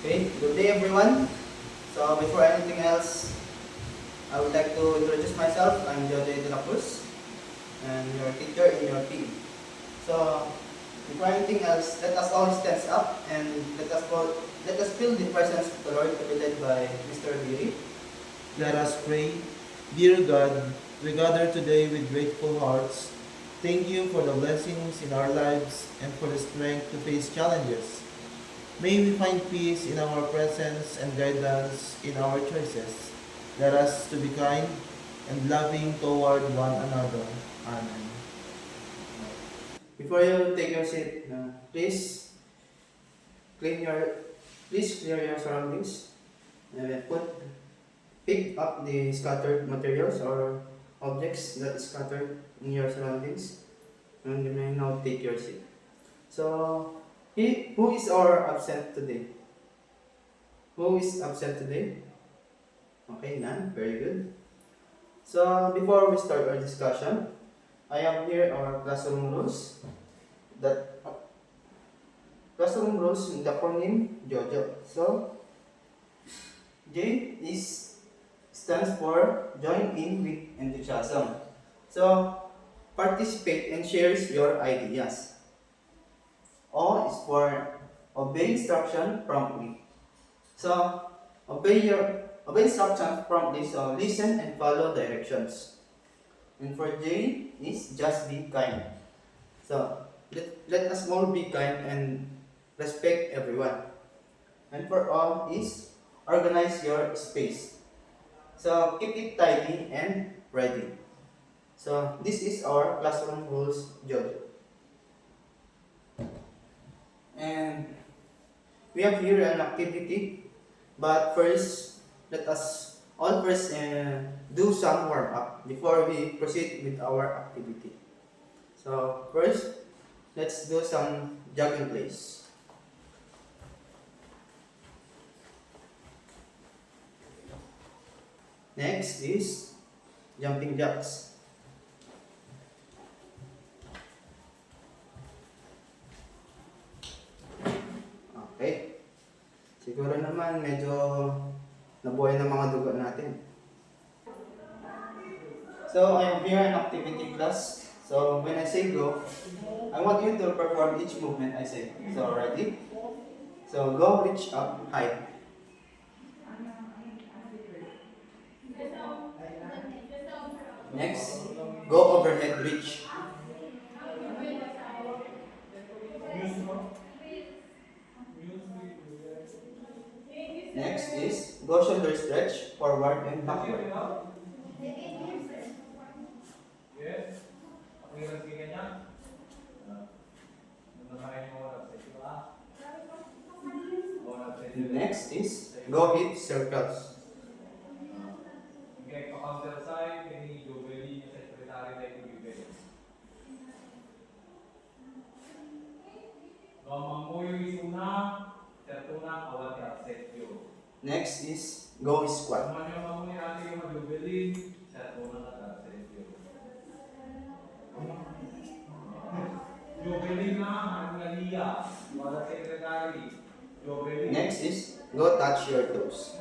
Okay, good day everyone. So before anything else, I would like to introduce myself. I'm Jose de la Cruz and your teacher in your team. So before anything else, let us all stand up and let us feel the presence of the Lord to be led by Mr. Biri. Let us pray. Dear God, we gather today with grateful hearts. Thank you for the blessings in our lives and for the strength to face challenges. May we find peace in our presence and guidance in our choices. Let us to be kind and loving toward one another. Amen. Before you take your seat, clean your please clear your surroundings and pick up the scattered materials or objects that is scattered in your surroundings, and you may now take your seat. So, who is our absent today? Who is absent today? Okay, none. Very good. So, before we start our discussion, I have here our classroom rules. That classroom rules in the acronym JOJO. So, J stands for join in with enthusiasm. So, participate and shares your ideas. O is for obey instruction promptly. So, obey instructions promptly. So, listen and follow directions. And for J is just be kind. So, let us all be kind and respect everyone. And for O is organize your space. So, keep it tidy and ready. So, this is our classroom rules, Jojo. And we have here an activity, but first, let us all first do some warm up before we proceed with our activity. So, first, let's do some jogging plays. Next is jumping jacks. Okay. Siguro naman medyo nabuhay ng mga dugo natin. So, I am here in activity class. So, when I say go, I want you to perform each movement I say. So, ready? So, go, reach up, high. Next, go overhead reach. Next is go shoulder stretch, forward and backward. Next is go hip circles. Next is go squat. Next is go touch your toes.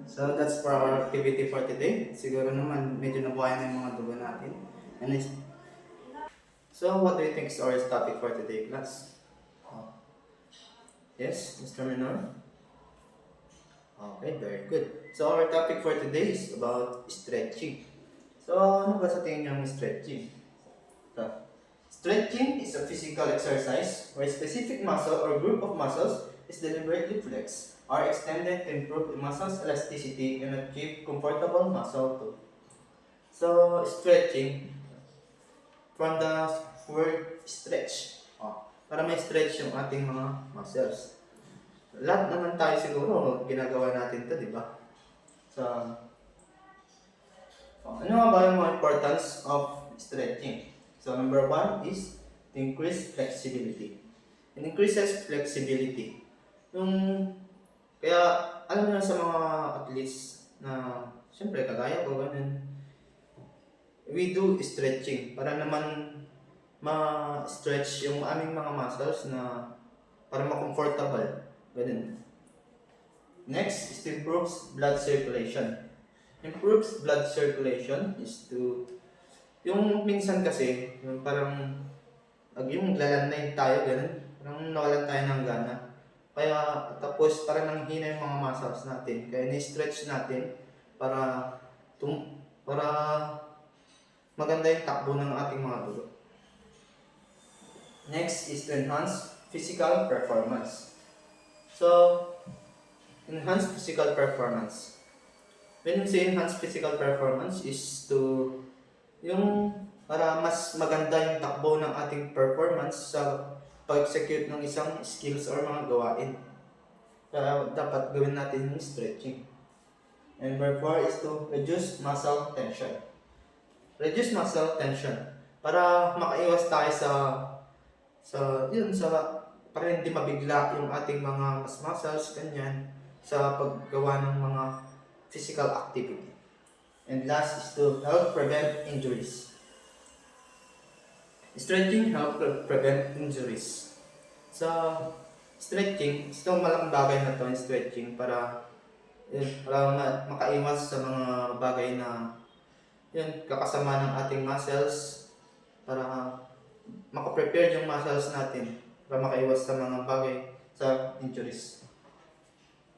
So that's for our activity for today. Siguro naman medyo nabuhay na yung mga dugo natin. And so what do you think is our topic for today, class? Yes, Mr. Minor? Okay, very good. So our topic for today is about stretching. So ano ba sa tingin niyo ang stretching? So, stretching is a physical exercise where a specific muscle or group of muscles is deliberately flexed or extended to improve the muscle's elasticity and achieve comfortable muscle tone. So, stretching from the word stretch. Para may stretch yung ating mga muscles. Lahat naman tayo siguro ginagawa natin to, di ba? So, ano nga ba yung mga importance of stretching? So, number one is to increase flexibility. It increases flexibility. Kaya, alam niyo sa mga athletes na, siyempre, kagaya ko, ganun, we do stretching para naman ma-stretch yung aming mga muscles na para ma-comfortable. Ganun. Next is to improve blood circulation. Improves blood circulation is to, yung minsan kasi, yung parang, yung naglalandline tayo, ganun, parang nawalan tayo ng gana. Kaya, tapos parang nanghina yung mga muscles natin. Kaya ni-stretch natin para, para maganda yung takbo ng ating mga dugo. Next is to enhance physical performance. So, enhance physical performance. When we say enhance physical performance is to yung para mas maganda yung takbo ng ating performance sa pag-execute ng isang skills or mga gawain. Kaya dapat gawin natin yung stretching. And number 4 is to reduce muscle tension. Reduce muscle tension para makaiwas tayo sa para hindi mabigla yung ating mga muscles kanyan sa paggawa ng mga physical activity. And last is to help prevent injuries. Stretching help prevent injuries. So, stretching, itong malaking bagay na to, stretching para makaiwas sa mga bagay na kakasama ng ating muscles para makaprepare yung muscles natin para makaiwas sa mga bagay sa injuries.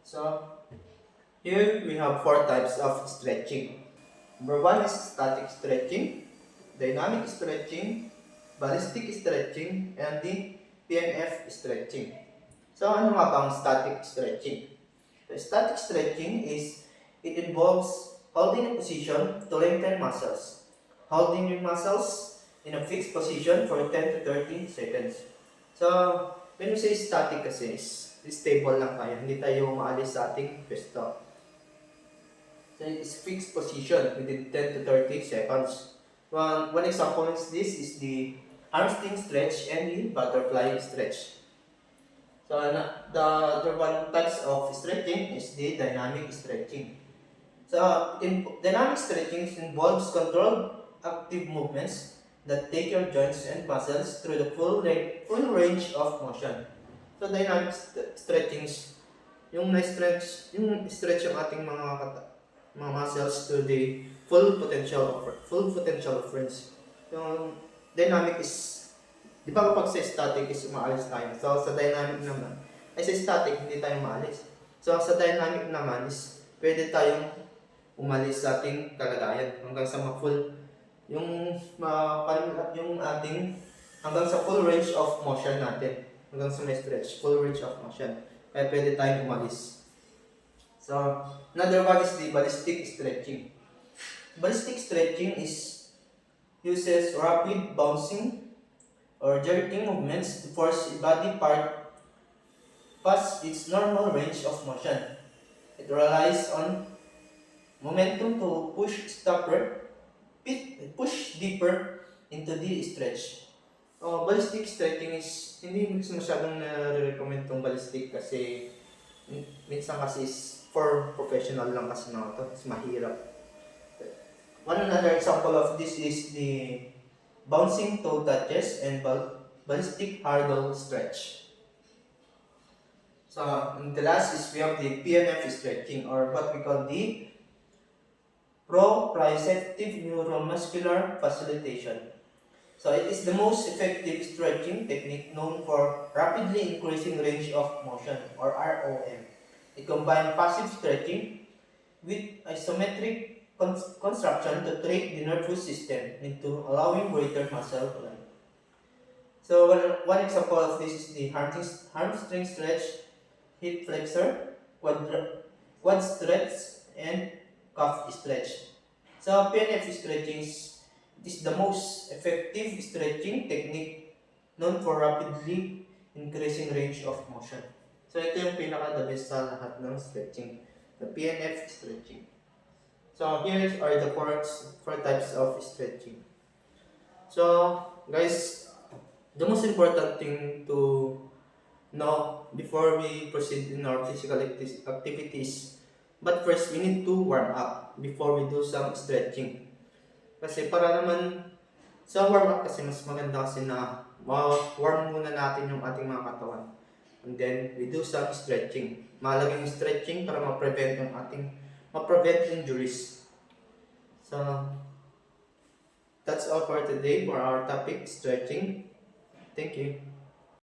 So, here we have 4 types of stretching. Number 1 is static stretching, dynamic stretching, ballistic stretching, and the PNF stretching. So, ano nga bang static stretching? The static stretching is, it involves holding a position to lengthen muscles. Holding your muscles in a fixed position for 10 to 30 seconds. So, when we say static kasi, stable lang tayo. Hindi tayo maalis sa ating pwesto. So, it's fixed position within 10 to 30 seconds. One example is this is the hamstring stretch and the butterfly stretch. So, the other one types of stretching is the dynamic stretching. So, dynamic stretching involves controlled active movements that take your joints and muscles through the full range of motion. So, dynamic stretching, yung stretch yung ating mga muscles to the full potential of range. Yung dynamic is, di ba kapag sa static is umaalis tayo. So, sa dynamic naman, ay sa static hindi tayo maalis. So, sa dynamic naman is, pwede tayong umalis sa ating kalagayan hanggang sa ma-full yung ating hanggang sa full range of motion natin. Hanggang sa may stretch, full range of motion. Kaya pwede tayong umalis. So, another one is the ballistic stretching. Ballistic stretching uses rapid bouncing or jerking movements to force a body part past its normal range of motion. It relies on momentum to push deeper into the stretch. Ballistic stretching is, hindi masyadong na-recommend tong ballistic kasi minsan kasi is for professional lang kasi na ito. It's mahirap. One another example of this is the bouncing toe touches and ballistic hurdle stretch. So, and the last is we have the PNF stretching, or what we call the proprioceptive neuromuscular facilitation. So, it is the most effective stretching technique known for rapidly increasing range of motion, or ROM. It combines passive stretching with isometric construction to trick the nervous system into allowing greater muscle flow. So, one example of this is the hamstring stretch, hip flexor, quad stretch, and calf stretch. So, PNF stretching is the most effective stretching technique known for rapidly increasing range of motion. So, ito yung pinaka-the best sa lahat ng stretching, the PNF stretching. So, here are the four types of stretching. So, guys, the most important thing to know before we proceed in our physical activities, but first, we need to warm up before we do some stretching. Kasi para naman Sa warm up kasi mas maganda kasi na warm muna natin yung ating mga katawan. And then we do some stretching. Mahalaga yung stretching para ma-prevent injuries. So that's all for today for our topic, stretching. Thank you.